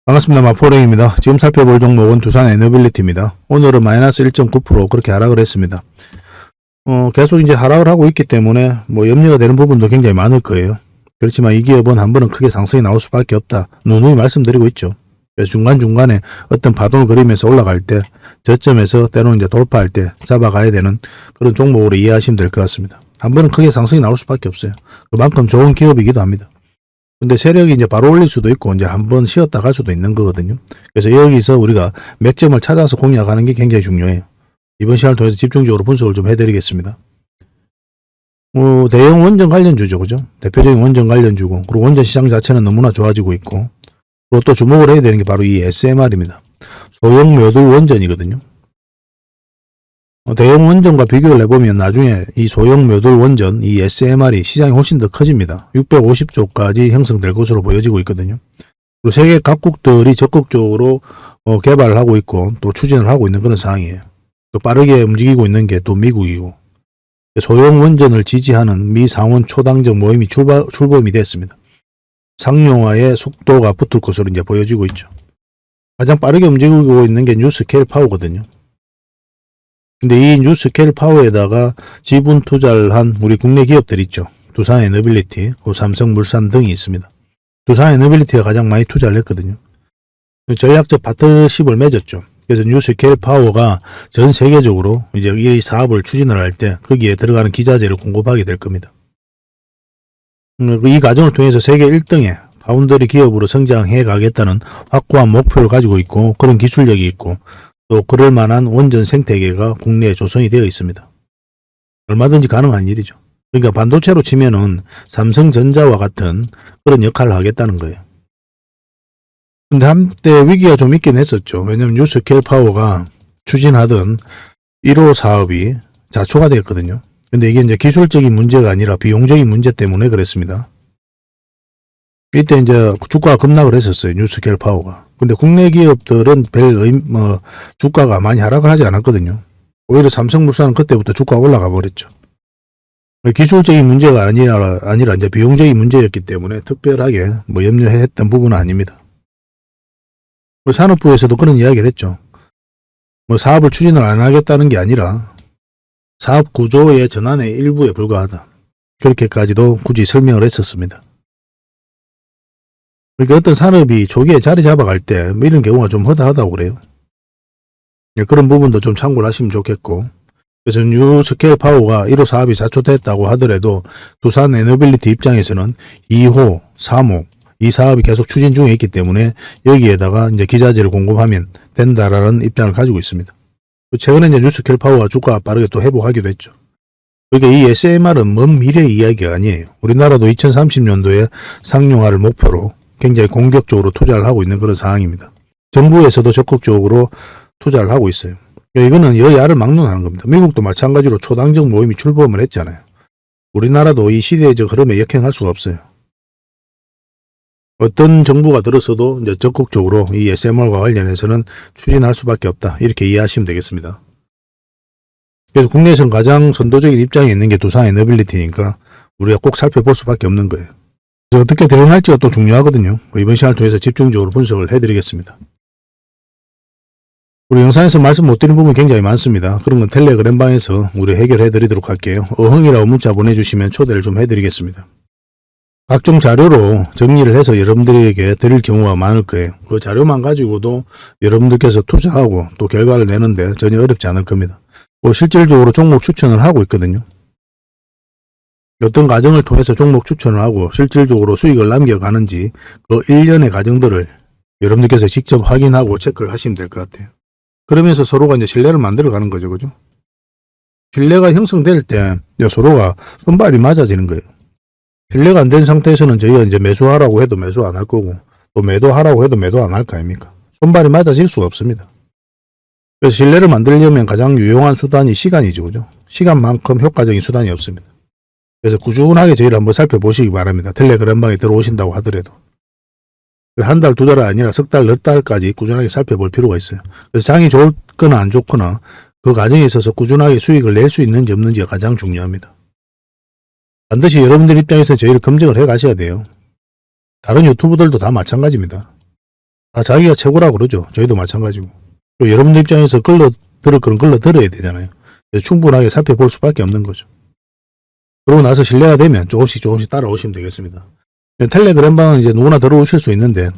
반갑습니다. 마포랭입니다. 지금 살펴볼 종목은 두산 에너빌리티입니다. 오늘은 마이너스 1.9% 그렇게 하락을 했습니다. 계속 이제 하락을 하고 있기 때문에 염려가 되는 부분도 굉장히 많을 거예요. 그렇지만 이 기업은 한 번은 크게 상승이 나올 수밖에 없다. 누누이 말씀드리고 있죠. 그래서 중간중간에 어떤 파동을 그리면서 올라갈 때 저점에서 때로는 이제 돌파할 때 잡아가야 되는 그런 종목으로 이해하시면 될 것 같습니다. 한 번은 크게 상승이 나올 수밖에 없어요. 그만큼 좋은 기업이기도 합니다. 근데 세력이 이제 바로 올릴 수도 있고 이제 한번 쉬었다 갈 수도 있는 거거든요. 그래서 여기서 우리가 맥점을 찾아서 공략하는 게 굉장히 중요해요. 이번 시간을 통해서 집중적으로 분석을 좀 해드리겠습니다. 대형 원전 관련주죠, 그죠? 대표적인 원전 관련주고, 그리고 원전 시장 자체는 너무나 좋아지고 있고, 그리고 또 주목을 해야 되는 게 바로 이 SMR입니다. 소형 묘들 원전이거든요. 대형 원전과 비교를 해보면 나중에 이 소형 묘들 원전, 이 SMR이 시장이 훨씬 더 커집니다. 650조까지 형성될 것으로 보여지고 있거든요. 그리고 세계 각국들이 적극적으로 개발을 하고 있고 또 추진을 하고 있는 그런 상황이에요. 또 빠르게 움직이고 있는 게 또 미국이고, 소형 원전을 지지하는 미 상원 초당적 모임이 출범이 됐습니다. 상용화의 속도가 붙을 것으로 이제 보여지고 있죠. 가장 빠르게 움직이고 있는 게 뉴스케일 파워거든요. 근데 이 뉴스케일 파워에다가 지분 투자를 한 우리 국내 기업들 있죠. 두산 에너빌리티, 삼성물산 등이 있습니다. 두산 에너빌리티가 가장 많이 투자를 했거든요. 전략적 파트너십을 맺었죠. 그래서 뉴스케일 파워가 전 세계적으로 이제 이 사업을 추진을 할 때 거기에 들어가는 기자재를 공급하게 될 겁니다. 이 과정을 통해서 세계 1등의 파운더리 기업으로 성장해 가겠다는 확고한 목표를 가지고 있고, 그런 기술력이 있고, 또 그럴 만한 원전 생태계가 국내에 조성이 되어 있습니다. 얼마든지 가능한 일이죠. 그러니까 반도체로 치면은 삼성전자와 같은 그런 역할을 하겠다는 거예요. 근데 한때 위기가 좀 있긴 했었죠. 왜냐면 뉴스케일 파워가 추진하던 1호 사업이 자초가 되었거든요. 근데 이게 이제 기술적인 문제가 아니라 비용적인 문제 때문에 그랬습니다. 이때 이제 주가가 급락을 했었어요. 뉴스케일 파워가. 근데 국내 기업들은 주가가 많이 하락을 하지 않았거든요. 오히려 삼성물산은 그때부터 주가가 올라가 버렸죠. 기술적인 문제가 아니라 이제 비용적인 문제였기 때문에 특별하게 염려했던 부분은 아닙니다. 산업부에서도 그런 이야기를 했죠. 사업을 추진을 안 하겠다는 게 아니라 사업 구조의 전환의 일부에 불과하다. 그렇게까지도 굳이 설명을 했었습니다. 그러니까 어떤 산업이 조기에 자리 잡아갈 때 이런 경우가 좀 허다하다고 그래요. 그런 부분도 좀 참고를 하시면 좋겠고, 그래서 뉴스케일 파워가 1호 사업이 자초됐다고 하더라도 두산 에너빌리티 입장에서는 2호, 3호 이 사업이 계속 추진 중에 있기 때문에 여기에다가 이제 기자재를 공급하면 된다라는 입장을 가지고 있습니다. 최근에 이제 뉴스케일 파워가 주가가 빠르게 또 회복하기도 했죠. 그러니까 이 SMR은 먼 미래의 이야기가 아니에요. 우리나라도 2030년도에 상용화를 목표로 굉장히 공격적으로 투자를 하고 있는 그런 상황입니다. 정부에서도 적극적으로 투자를 하고 있어요. 이거는 여야를 막론하는 겁니다. 미국도 마찬가지로 초당적 모임이 출범을 했잖아요. 우리나라도 이 시대적 흐름에 역행할 수가 없어요. 어떤 정부가 들어서도 이제 적극적으로 이 SMR과 관련해서는 추진할 수밖에 없다. 이렇게 이해하시면 되겠습니다. 그래서 국내에서는 가장 선도적인 입장에 있는 게 두산 에너빌리티니까 우리가 꼭 살펴볼 수밖에 없는 거예요. 어떻게 대응할지가 또 중요하거든요. 이번 시간을 통해서 집중적으로 분석을 해드리겠습니다. 우리 영상에서 말씀 못 드린 부분이 굉장히 많습니다. 그런 건 텔레그램방에서 우리 해결해 드리도록 할게요. 어흥이라고 문자 보내주시면 초대를 좀 해드리겠습니다. 각종 자료로 정리를 해서 여러분들에게 드릴 경우가 많을 거예요. 그 자료만 가지고도 여러분들께서 투자하고 또 결과를 내는데 전혀 어렵지 않을 겁니다. 실질적으로 종목 추천을 하고 있거든요. 어떤 과정을 통해서 종목 추천을 하고 실질적으로 수익을 남겨가는지 그 일련의 과정들을 여러분들께서 직접 확인하고 체크를 하시면 될 것 같아요. 그러면서 서로가 이제 신뢰를 만들어가는 거죠, 그죠? 신뢰가 형성될 때 서로가 손발이 맞아지는 거예요. 신뢰가 안 된 상태에서는 저희가 이제 매수하라고 해도 매수 안 할 거고, 또 매도하라고 해도 매도 안 할 거 아닙니까? 손발이 맞아질 수가 없습니다. 그래서 신뢰를 만들려면 가장 유용한 수단이 시간이죠, 그죠? 시간만큼 효과적인 수단이 없습니다. 그래서 꾸준하게 저희를 한번 살펴보시기 바랍니다. 텔레그램방에 들어오신다고 하더라도. 한 달, 두 달이 아니라 석 달, 넉 달까지 꾸준하게 살펴볼 필요가 있어요. 그래서 장이 좋거나 안 좋거나 그 과정에 있어서 꾸준하게 수익을 낼 수 있는지 없는지가 가장 중요합니다. 반드시 여러분들 입장에서 저희를 검증을 해 가셔야 돼요. 다른 유튜브들도 다 마찬가지입니다. 다 자기가 최고라고 그러죠. 저희도 마찬가지고. 또 여러분들 입장에서 그런 걸러들어야 되잖아요. 충분하게 살펴볼 수밖에 없는 거죠. 그러고 나서 신뢰가 되면 조금씩 따라오시면 되겠습니다. 텔레그램방은 이제 누구나 들어오실 수 있는데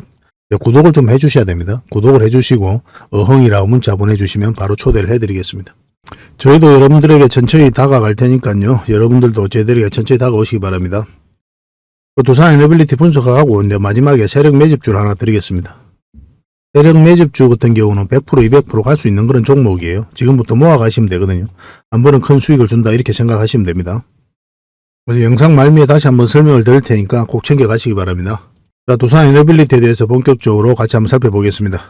구독을 좀 해주셔야 됩니다. 구독을 해주시고 어흥이라고 문자 보내주시면 바로 초대를 해드리겠습니다. 저희도 여러분들에게 천천히 다가갈 테니까요. 여러분들도 저희들에게 천천히 다가오시기 바랍니다. 두산 에너빌리티 분석하고 이제 마지막에 세력 매집주를 하나 드리겠습니다. 세력 매집주 같은 경우는 100% 200% 갈 수 있는 그런 종목이에요. 지금부터 모아가시면 되거든요. 한 번은 큰 수익을 준다 이렇게 생각하시면 됩니다. 그래서 영상 말미에 다시 한번 설명을 드릴 테니까 꼭 챙겨가시기 바랍니다. 자, 두산 에너빌리티에 대해서 본격적으로 같이 한번 살펴보겠습니다.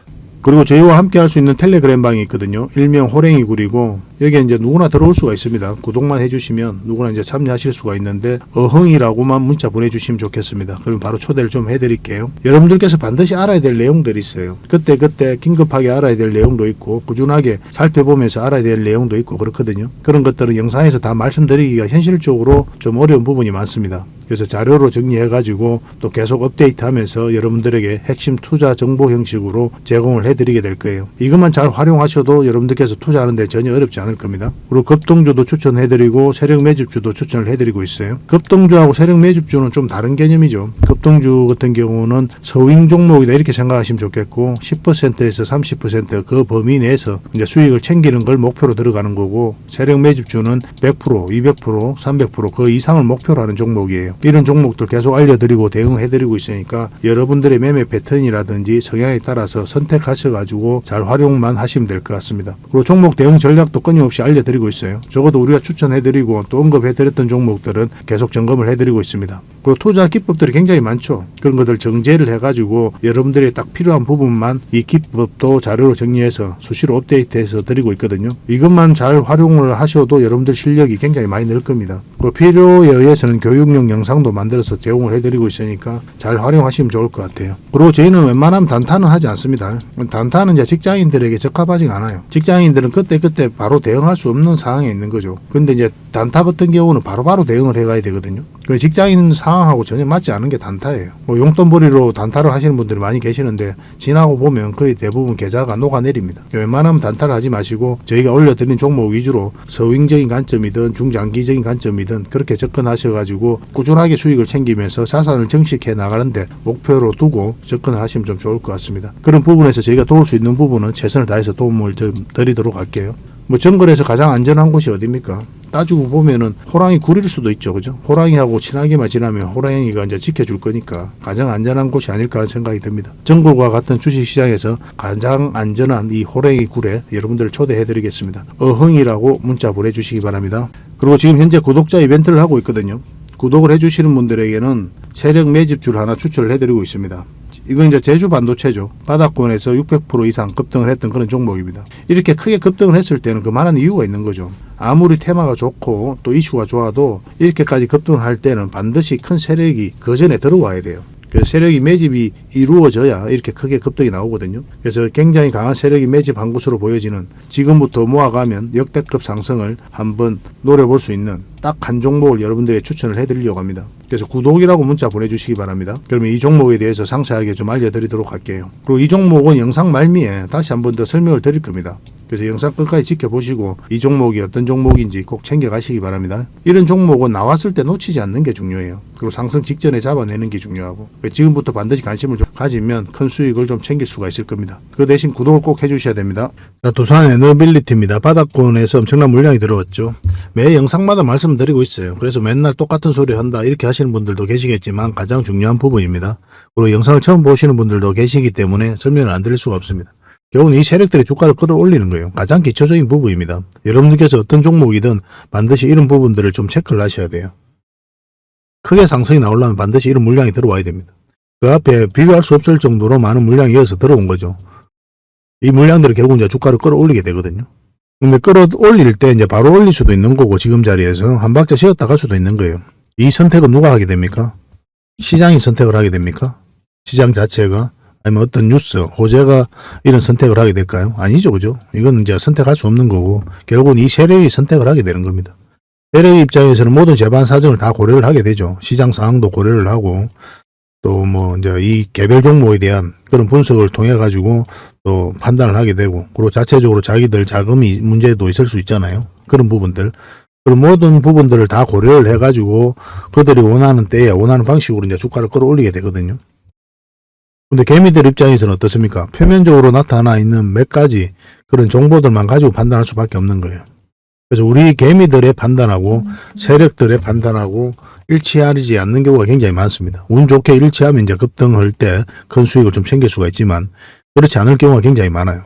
그리고 저희와 함께 할 수 있는 텔레그램 방이 있거든요. 일명 호랭이굴이고 여기에 이제 누구나 들어올 수가 있습니다. 구독만 해주시면 누구나 이제 참여하실 수가 있는데 어흥이라고만 문자 보내주시면 좋겠습니다. 그럼 바로 초대를 좀 해드릴게요. 여러분들께서 반드시 알아야 될 내용들이 있어요. 그때 긴급하게 알아야 될 내용도 있고 꾸준하게 살펴보면서 알아야 될 내용도 있고 그렇거든요. 그런 것들은 영상에서 다 말씀드리기가 현실적으로 좀 어려운 부분이 많습니다. 그래서 자료로 정리해가지고 또 계속 업데이트하면서 여러분들에게 핵심 투자 정보 형식으로 제공을 해드리게 될 거예요. 이것만 잘 활용하셔도 여러분들께서 투자하는데 전혀 어렵지 않을 겁니다. 그리고 급등주도 추천해드리고 세력 매집주도 추천을 해드리고 있어요. 급등주하고 세력 매집주는 좀 다른 개념이죠. 급등주 같은 경우는 서윙 종목이다 이렇게 생각하시면 좋겠고 10%에서 30% 범위 내에서 이제 수익을 챙기는 걸 목표로 들어가는 거고 세력 매집주는 100%, 200%, 300% 이상을 목표로 하는 종목이에요. 이런 종목들 계속 알려드리고 대응해드리고 있으니까 여러분들의 매매 패턴이라든지 성향에 따라서 선택하셔가지고 잘 활용만 하시면 될 것 같습니다. 그리고 종목 대응 전략도 끊임없이 알려드리고 있어요. 적어도 우리가 추천해드리고 또 언급해드렸던 종목들은 계속 점검을 해드리고 있습니다. 그리고 투자 기법들이 굉장히 많죠. 그런 것들 정제를 해가지고 여러분들이 딱 필요한 부분만 이 기법도 자료로 정리해서 수시로 업데이트해서 드리고 있거든요. 이것만 잘 활용을 하셔도 여러분들 실력이 굉장히 많이 늘 겁니다. 그리고 필요에 의해서는 교육용 영상도 만들어서 제공을 해드리고 있으니까 잘 활용하시면 좋을 것 같아요. 그리고 저희는 웬만하면 단타는 하지 않습니다. 단타는 이제 직장인들에게 적합하지 않아요. 직장인들은 그때 바로 대응할 수 없는 상황에 있는 거죠. 근데 이제 단타 같은 경우는 바로바로 대응을 해가야 되거든요. 직장인 상황하고 전혀 맞지 않은 게 단타예요. 용돈벌이로 단타를 하시는 분들이 많이 계시는데 지나고 보면 거의 대부분 계좌가 녹아내립니다. 웬만하면 단타를 하지 마시고 저희가 올려드린 종목 위주로 서윙적인 관점이든 중장기적인 관점이든 그렇게 접근하셔가지고 꾸준하게 수익을 챙기면서 자산을 증식해 나가는데 목표로 두고 접근을 하시면 좀 좋을 것 같습니다. 그런 부분에서 저희가 도울 수 있는 부분은 최선을 다해서 도움을 좀 드리도록 할게요. 정글에서 가장 안전한 곳이 어디입니까? 따지고 보면은 호랑이 굴일 수도 있죠. 그죠? 호랑이하고 친하게만 지나면 호랑이가 이제 지켜줄 거니까 가장 안전한 곳이 아닐까 하는 생각이 듭니다. 정글과 같은 주식시장에서 가장 안전한 이 호랑이 굴에 여러분들을 초대해 드리겠습니다. 어흥이라고 문자 보내주시기 바랍니다. 그리고 지금 현재 구독자 이벤트를 하고 있거든요. 구독을 해주시는 분들에게는 세력 매집주를 하나 추천을 해드리고 있습니다. 이건 이제 제주 반도체죠. 바닥권에서 600% 이상 급등을 했던 그런 종목입니다. 이렇게 크게 급등을 했을 때는 그만한 이유가 있는 거죠. 아무리 테마가 좋고 또 이슈가 좋아도 이렇게까지 급등할 때는 반드시 큰 세력이 그 전에 들어와야 돼요. 그래서 세력이 매집이 이루어져야 이렇게 크게 급등이 나오거든요. 그래서 굉장히 강한 세력이 매집한 것으로 보여지는 지금부터 모아가면 역대급 상승을 한번 노려볼 수 있는 딱 한 종목을 여러분들에게 추천을 해드리려고 합니다. 그래서 구독이라고 문자 보내주시기 바랍니다. 그러면 이 종목에 대해서 상세하게 좀 알려드리도록 할게요. 그리고 이 종목은 영상 말미에 다시 한 번 더 설명을 드릴 겁니다. 그래서 영상 끝까지 지켜보시고 이 종목이 어떤 종목인지 꼭 챙겨가시기 바랍니다. 이런 종목은 나왔을 때 놓치지 않는 게 중요해요. 그리고 상승 직전에 잡아내는 게 중요하고 지금부터 반드시 관심을 좀 가지면 큰 수익을 좀 챙길 수가 있을 겁니다. 그 대신 구독을 꼭 해주셔야 됩니다. 자, 두산 에너빌리티입니다. 바닥권에서 엄청난 물량이 들어왔죠. 매 영상마다 말씀드리고 있어요. 그래서 맨날 똑같은 소리 한다 이렇게 하시는 분들도 계시겠지만 가장 중요한 부분입니다. 그리고 영상을 처음 보시는 분들도 계시기 때문에 설명을 안 드릴 수가 없습니다. 결국은 이 세력들이 주가를 끌어올리는 거예요. 가장 기초적인 부분입니다. 여러분들께서 어떤 종목이든 반드시 이런 부분들을 좀 체크를 하셔야 돼요. 크게 상승이 나오려면 반드시 이런 물량이 들어와야 됩니다. 그 앞에 비교할 수 없을 정도로 많은 물량이 이어서 들어온 거죠. 이 물량들이 결국 이제 주가를 끌어올리게 되거든요. 근데 끌어올릴 때 이제 바로 올릴 수도 있는 거고 지금 자리에서 한 박자 쉬었다 갈 수도 있는 거예요. 이 선택은 누가 하게 됩니까? 시장이 선택을 하게 됩니까? 시장 자체가? 아니면 어떤 뉴스, 호재가 이런 선택을 하게 될까요? 아니죠, 그죠? 이건 이제 선택할 수 없는 거고, 결국은 이 세력이 선택을 하게 되는 겁니다. 세력 입장에서는 모든 재반 사정을 다 고려를 하게 되죠. 시장 상황도 고려를 하고, 또 뭐 이제 이 개별 종목에 대한 그런 분석을 통해 가지고 또 판단을 하게 되고, 그리고 자체적으로 자기들 자금이 문제도 있을 수 있잖아요. 그런 부분들. 그런 모든 부분들을 다 고려를 해 가지고 그들이 원하는 때에 원하는 방식으로 이제 주가를 끌어올리게 되거든요. 근데 개미들 입장에서는 어떻습니까? 표면적으로 나타나 있는 몇 가지 그런 정보들만 가지고 판단할 수밖에 없는 거예요. 그래서 우리 개미들의 판단하고 세력들의 판단하고 일치하지 않는 경우가 굉장히 많습니다. 운 좋게 일치하면 이제 급등할 때 큰 수익을 좀 챙길 수가 있지만 그렇지 않을 경우가 굉장히 많아요.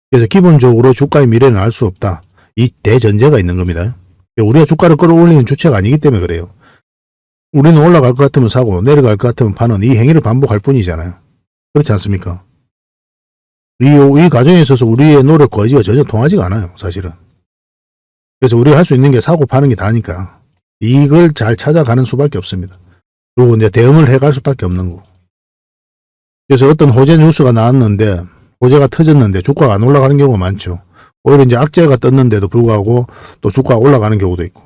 그래서 기본적으로 주가의 미래는 알 수 없다. 이 대전제가 있는 겁니다. 우리가 주가를 끌어올리는 주체가 아니기 때문에 그래요. 우리는 올라갈 것 같으면 사고 내려갈 것 같으면 파는 이 행위를 반복할 뿐이잖아요. 그렇지 않습니까? 이 과정에 있어서 우리의 노력과 의지가 전혀 통하지가 않아요. 사실은. 그래서 우리가 할 수 있는 게 사고 파는 게 다니까 이걸 잘 찾아가는 수밖에 없습니다. 그리고 이제 대응을 해갈 수밖에 없는 거고. 그래서 어떤 호재 뉴스가 나왔는데 호재가 터졌는데 주가가 안 올라가는 경우가 많죠. 오히려 이제 악재가 떴는데도 불구하고 또 주가가 올라가는 경우도 있고.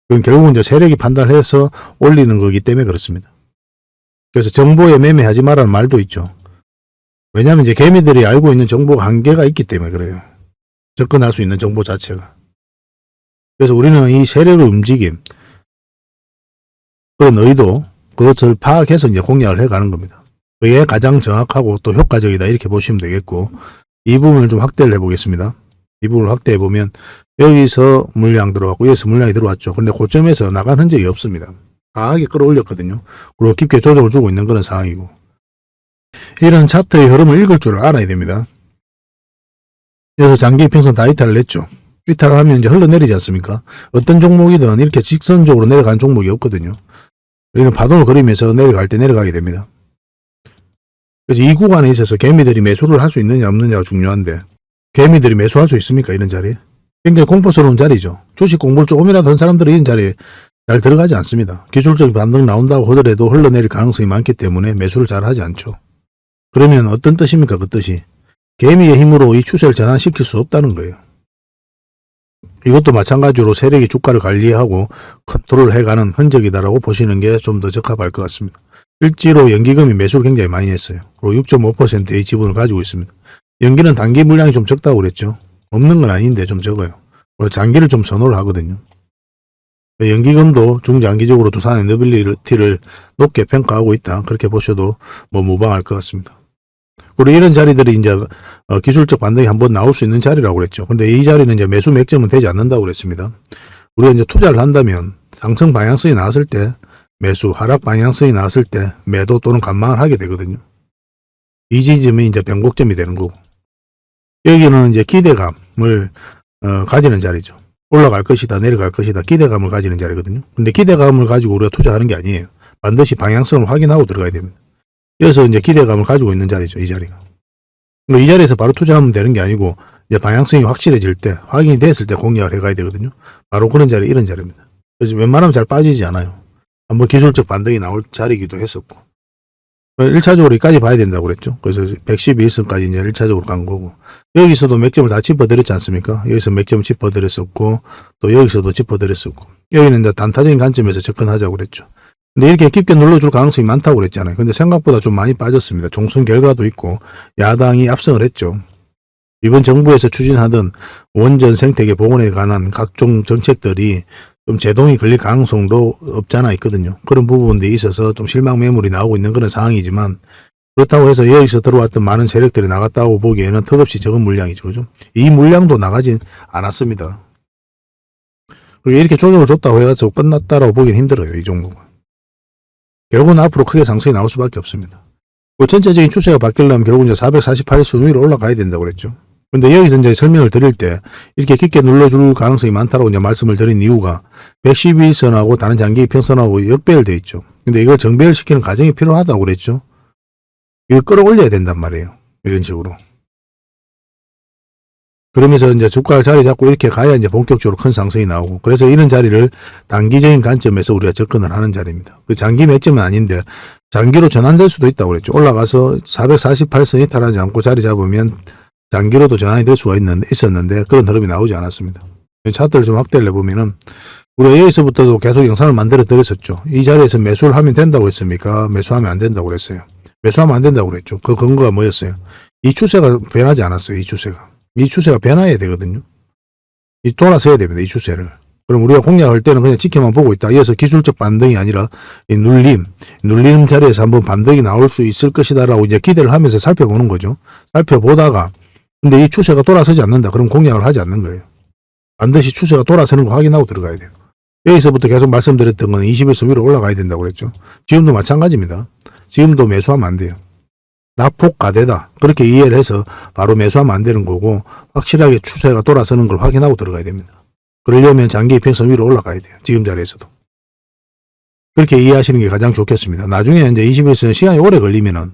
그건 결국은 이제 세력이 판단해서 올리는 거기 때문에 그렇습니다. 그래서 정보에 매매하지 말라는 말도 있죠. 왜냐하면 이제 개미들이 알고 있는 정보가 한계가 있기 때문에 그래요. 접근할 수 있는 정보 자체가. 그래서 우리는 이 세력의 움직임, 그런 의도, 그것을 파악해서 이제 공략을 해가는 겁니다. 그게 가장 정확하고 또 효과적이다 이렇게 보시면 되겠고, 이 부분을 좀 확대를 해보겠습니다. 이 부분을 확대해 보면 여기서 물량 들어왔고 여기서 물량이 들어왔죠. 그런데 고점에서 나간 흔적이 없습니다. 강하게 끌어올렸거든요. 그리고 깊게 조정을 주고 있는 그런 상황이고, 이런 차트의 흐름을 읽을 줄 알아야 됩니다. 그래서 장기 이평선 다 이탈을 냈죠. 이탈을 하면 이제 흘러내리지 않습니까? 어떤 종목이든 이렇게 직선적으로 내려가는 종목이 없거든요. 우리는 파동을 그리면서 내려갈 때 내려가게 됩니다. 그래서 이 구간에 있어서 개미들이 매수를 할 수 있느냐 없느냐가 중요한데, 개미들이 매수할 수 있습니까? 이런 자리에? 굉장히 공포스러운 자리죠. 주식 공부를 조금이라도 한 사람들이 이런 자리에 잘 들어가지 않습니다. 기술적인 반등 나온다고 하더라도 흘러내릴 가능성이 많기 때문에 매수를 잘 하지 않죠. 그러면 어떤 뜻입니까? 그 뜻이 개미의 힘으로 이 추세를 전환시킬 수 없다는 거예요. 이것도 마찬가지로 세력이 주가를 관리하고 컨트롤 해가는 흔적이다라고 보시는 게 좀 더 적합할 것 같습니다. 실제로 연기금이 매수를 굉장히 많이 했어요. 그리고 6.5%의 지분을 가지고 있습니다. 연기는 단기 물량이 좀 적다고 그랬죠. 없는 건 아닌데 좀 적어요. 그리고 장기를 좀 선호를 하거든요. 연기금도 중장기적으로 두산의 너빌리티를 높게 평가하고 있다. 그렇게 보셔도 뭐 무방할 것 같습니다. 그리고 이런 자리들이 이제 기술적 반등이 한번 나올 수 있는 자리라고 그랬죠. 근데 이 자리는 이제 매수 맥점은 되지 않는다고 그랬습니다. 우리가 이제 투자를 한다면 상승 방향성이 나왔을 때 매수, 하락 방향성이 나왔을 때 매도 또는 관망을 하게 되거든요. 이 지점이 이제 변곡점이 되는 거고, 여기는 이제 기대감을 가지는 자리죠. 올라갈 것이다, 내려갈 것이다, 기대감을 가지는 자리거든요. 근데 기대감을 가지고 우리가 투자하는 게 아니에요. 반드시 방향성을 확인하고 들어가야 됩니다. 그래서 이제 기대감을 가지고 있는 자리죠, 이 자리가. 이 자리에서 바로 투자하면 되는 게 아니고, 이제 방향성이 확실해질 때, 확인이 됐을 때 공략을 해가야 되거든요. 바로 그런 자리, 이런 자리입니다. 그래서 웬만하면 잘 빠지지 않아요. 한번 기술적 반등이 나올 자리이기도 했었고. 1차적으로 여기까지 봐야 된다고 그랬죠. 그래서 112일선까지 이제 1차적으로 간 거고. 여기서도 맥점을 다 짚어드렸지 않습니까? 여기서 맥점을 짚어드렸었고, 또 여기서도 짚어드렸었고. 여기는 이제 단타적인 관점에서 접근하자고 그랬죠. 근데 이렇게 깊게 눌러줄 가능성이 많다고 그랬잖아요. 근데 생각보다 좀 많이 빠졌습니다. 총선 결과도 있고, 야당이 압승을 했죠. 이번 정부에서 추진하던 원전 생태계 복원에 관한 각종 정책들이 좀 제동이 걸릴 가능성도 없잖아 있거든요. 그런 부분들이 있어서 좀 실망 매물이 나오고 있는 그런 상황이지만, 그렇다고 해서 여기서 들어왔던 많은 세력들이 나갔다고 보기에는 턱없이 적은 물량이죠. 그죠? 이 물량도 나가진 않았습니다. 그리고 이렇게 조정을 줬다고 해가지고 끝났다라고 보기는 힘들어요. 이 종목은. 결국은 앞으로 크게 상승이 나올 수밖에 없습니다. 전체적인 추세가 바뀌려면 결국은 이제 448일선 위로 올라가야 된다고 그랬죠. 근데 여기서 이제 설명을 드릴 때 이렇게 깊게 눌러줄 가능성이 많다라고 이제 말씀을 드린 이유가 112일선하고 다른 장기 이평선하고 역배열되어 있죠. 근데 이걸 정배열시키는 과정이 필요하다고 그랬죠. 이걸 끌어올려야 된단 말이에요. 이런 식으로. 그러면서 이제 주가를 자리 잡고 이렇게 가야 이제 본격적으로 큰 상승이 나오고, 그래서 이런 자리를 단기적인 관점에서 우리가 접근을 하는 자리입니다. 그 장기 맥점은 아닌데 장기로 전환될 수도 있다고 그랬죠. 올라가서 448선 이탈하지 않고 자리 잡으면 장기로도 전환이 될 수가 있었는데 그런 흐름이 나오지 않았습니다. 차트를 좀 확대를 해보면은 우리가 여기서부터도 계속 영상을 만들어 드렸었죠. 이 자리에서 매수를 하면 된다고 했습니까? 매수하면 안 된다고 그랬어요. 매수하면 안 된다고 그랬죠. 그 근거가 뭐였어요? 이 추세가 변하지 않았어요. 이 추세가 변화해야 되거든요. 이 돌아서야 됩니다. 이 추세를. 그럼 우리가 공략할 때는 그냥 지켜만 보고 있다. 이어서 기술적 반등이 아니라 이 눌림 자리에서 한번 반등이 나올 수 있을 것이다라고 이제 기대를 하면서 살펴보는 거죠. 살펴보다가 근데 이 추세가 돌아서지 않는다. 그럼 공략을 하지 않는 거예요. 반드시 추세가 돌아서는 거 확인하고 들어가야 돼요. 여기서부터 계속 말씀드렸던 건 21선 위로 올라가야 된다고 그랬죠. 지금도 마찬가지입니다. 지금도 매수하면 안 돼요. 낙폭 가대다. 그렇게 이해를 해서 바로 매수하면 안 되는 거고 확실하게 추세가 돌아서는 걸 확인하고 들어가야 됩니다. 그러려면 장기 이평선 위로 올라가야 돼요. 지금 자리에서도. 그렇게 이해하시는 게 가장 좋겠습니다. 나중에 이제 21선 시간이 오래 걸리면은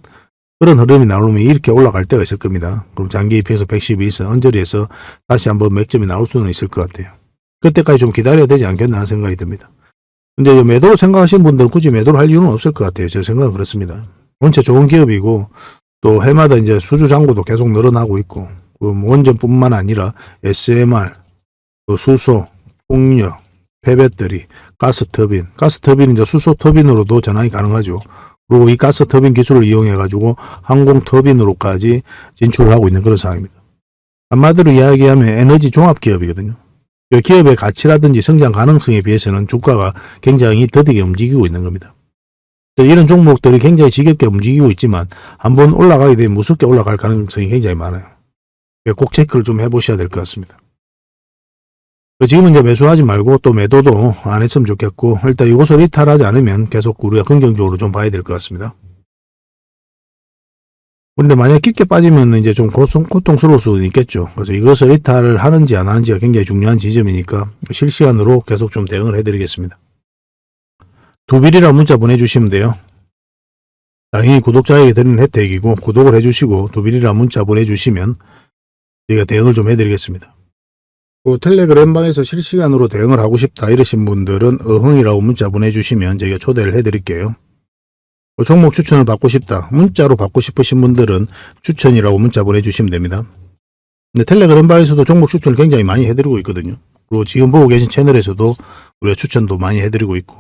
그런 흐름이 나오면 이렇게 올라갈 때가 있을 겁니다. 그럼 장기 이평선 112선 언저리에서 다시 한번 맥점이 나올 수는 있을 것 같아요. 그때까지 좀 기다려야 되지 않겠나 하는 생각이 듭니다. 근데 매도로 생각하시는 분들은 굳이 매도를 할 이유는 없을 것 같아요. 제 생각은 그렇습니다. 원체 좋은 기업이고 또 해마다 이제 수주 잔고도 계속 늘어나고 있고 원전뿐만 아니라 SMR, 또 수소, 풍력, 폐배터리, 가스터빈 이제 수소 터빈으로도 전환이 가능하죠. 그리고 이 가스터빈 기술을 이용해 가지고 항공 터빈으로까지 진출을 하고 있는 그런 상황입니다. 한마디로 이야기하면 에너지 종합 기업이거든요. 기업의 가치라든지 성장 가능성에 비해서는 주가가 굉장히 더디게 움직이고 있는 겁니다. 이런 종목들이 굉장히 지겹게 움직이고 있지만 한번 올라가게 되면 무섭게 올라갈 가능성이 굉장히 많아요. 꼭 체크를 좀 해보셔야 될 것 같습니다. 지금은 이제 매수하지 말고 또 매도도 안 했으면 좋겠고 일단 이것을 이탈하지 않으면 계속 우리가 긍정적으로 좀 봐야 될 것 같습니다. 근데 만약 깊게 빠지면 이제 좀 고통스러울 수도 있겠죠. 그래서 이것을 이탈을 하는지 안 하는지가 굉장히 중요한 지점이니까 실시간으로 계속 좀 대응을 해드리겠습니다. 두빌이라 문자 보내주시면 돼요. 당연히 구독자에게 드리는 혜택이고 구독을 해주시고 두빌이라 문자 보내주시면 저희가 대응을 좀 해드리겠습니다. 텔레그램방에서 실시간으로 대응을 하고 싶다 이러신 분들은 어흥이라고 문자 보내주시면 저희가 초대를 해드릴게요. 종목 추천을 받고 싶다. 문자로 받고 싶으신 분들은 추천이라고 문자 보내주시면 됩니다. 근데 텔레그램방에서도 종목 추천을 굉장히 많이 해드리고 있거든요. 그리고 지금 보고 계신 채널에서도 우리가 추천도 많이 해드리고 있고.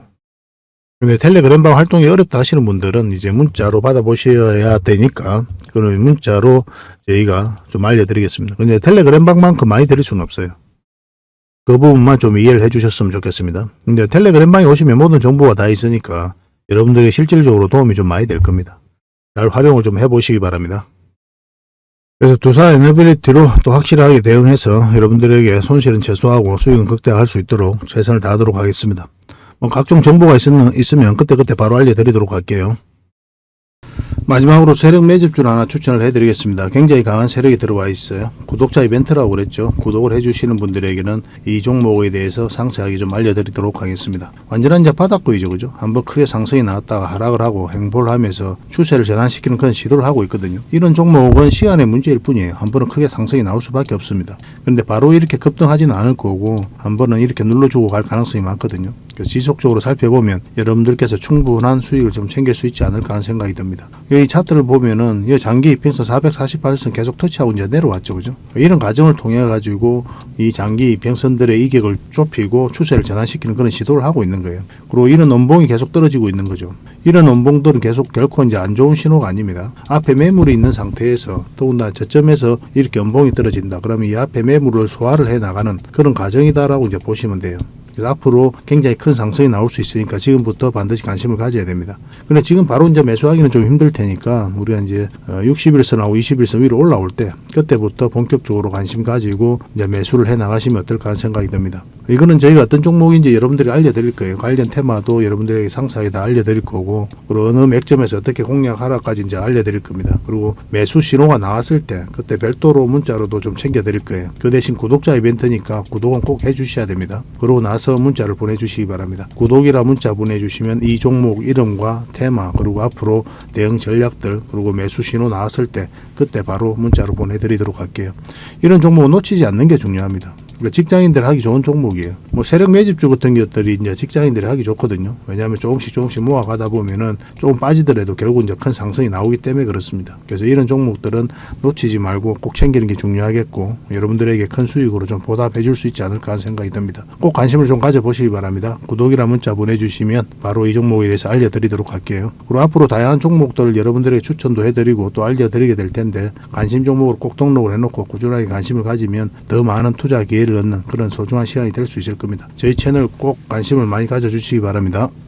근데 텔레그램방 활동이 어렵다 하시는 분들은 이제 문자로 받아보셔야 되니까 그러면 문자로 저희가 좀 알려드리겠습니다. 근데 텔레그램방만큼 많이 드릴 수는 없어요. 그 부분만 좀 이해를 해주셨으면 좋겠습니다. 근데 텔레그램방에 오시면 모든 정보가 다 있으니까 여러분들이 실질적으로 도움이 좀 많이 될 겁니다. 잘 활용을 좀 해보시기 바랍니다. 그래서 두사 에너빌리티로 또 확실하게 대응해서 여러분들에게 손실은 최소화하고 수익은 극대화할 수 있도록 최선을 다하도록 하겠습니다. 각종 정보가 있으면 그때그때 바로 알려드리도록 할게요. 마지막으로 세력 매집줄 하나 추천을 해드리겠습니다. 굉장히 강한 세력이 들어와 있어요. 구독자 이벤트라고 그랬죠. 구독을 해주시는 분들에게는 이 종목에 대해서 상세하게 좀 알려드리도록 하겠습니다. 완전한 이제 바닥구이죠, 그죠? 한번 크게 상승이 나왔다가 하락을 하고 횡보를 하면서 추세를 전환시키는 그런 시도를 하고 있거든요. 이런 종목은 시간의 문제일 뿐이에요. 한 번은 크게 상승이 나올 수밖에 없습니다. 그런데 바로 이렇게 급등하지는 않을 거고 한 번은 이렇게 눌러주고 갈 가능성이 많거든요. 지속적으로 살펴보면 여러분들께서 충분한 수익을 좀 챙길 수 있지 않을까 하는 생각이 듭니다. 이 차트를 보면은 이 장기 이평선 448선 계속 터치하고 이제 내려왔죠, 그죠? 이런 과정을 통해 가지고 이 장기 이평선들의 이격을 좁히고 추세를 전환시키는 그런 시도를 하고 있는 거예요. 그리고 이런 원봉이 계속 떨어지고 있는 거죠. 이런 원봉들은 계속 결코 이제 안 좋은 신호가 아닙니다. 앞에 매물이 있는 상태에서 더군다나 저점에서 이렇게 원봉이 떨어진다. 그러면 이 앞에 매물을 소화를 해 나가는 그런 과정이다라고 이제 보시면 돼요. 그래서 앞으로 굉장히 큰 상승이 나올 수 있으니까 지금부터 반드시 관심을 가져야 됩니다. 근데 지금 바로 이제 매수하기는 좀 힘들 테니까 우리가 이제 60일선하고 20일선 위로 올라올 때 그때부터 본격적으로 관심 가지고 이제 매수를 해 나가시면 어떨까 하는 생각이 듭니다. 이거는 저희가 어떤 종목인지 여러분들이 알려드릴 거예요. 관련 테마도 여러분들에게 상세하게 다 알려드릴 거고 그리고 어느 맥점에서 어떻게 공략하라까지 이제 알려드릴 겁니다. 그리고 매수 신호가 나왔을 때 그때 별도로 문자로도 좀 챙겨드릴 거예요. 그 대신 구독자 이벤트니까 구독은 꼭 해주셔야 됩니다. 그러고 나서 문자를 보내주시기 바랍니다. 구독이라 문자 보내주시면 이 종목 이름과 테마 그리고 앞으로 대응 전략들 그리고 매수 신호 나왔을 때 그때 바로 문자로 보내드리도록 할게요. 이런 종목은 놓치지 않는 게 중요합니다. 그러니까 직장인들 하기 좋은 종목이에요. 뭐 세력 매집주 같은 것들이 이제 직장인들이 하기 좋거든요. 왜냐하면 조금씩 모아가다 보면은 조금 빠지더라도 결국 이제 큰 상승이 나오기 때문에 그렇습니다. 그래서 이런 종목들은 놓치지 말고 꼭 챙기는 게 중요하겠고, 여러분들에게 큰 수익으로 좀 보답해 줄 수 있지 않을까 하는 생각이 듭니다. 꼭 관심을 좀 가져보시기 바랍니다. 구독이나 문자 보내주시면 바로 이 종목에 대해서 알려드리도록 할게요. 그리고 앞으로 다양한 종목들을 여러분들에게 추천도 해드리고 또 알려드리게 될 텐데, 관심 종목으로 꼭 등록을 해놓고 꾸준하게 관심을 가지면 더 많은 투자 기회를 얻는 그런 소중한 시간이 될 수 있을 겁니다. 저희 채널 꼭 관심을 많이 가져주시기 바랍니다.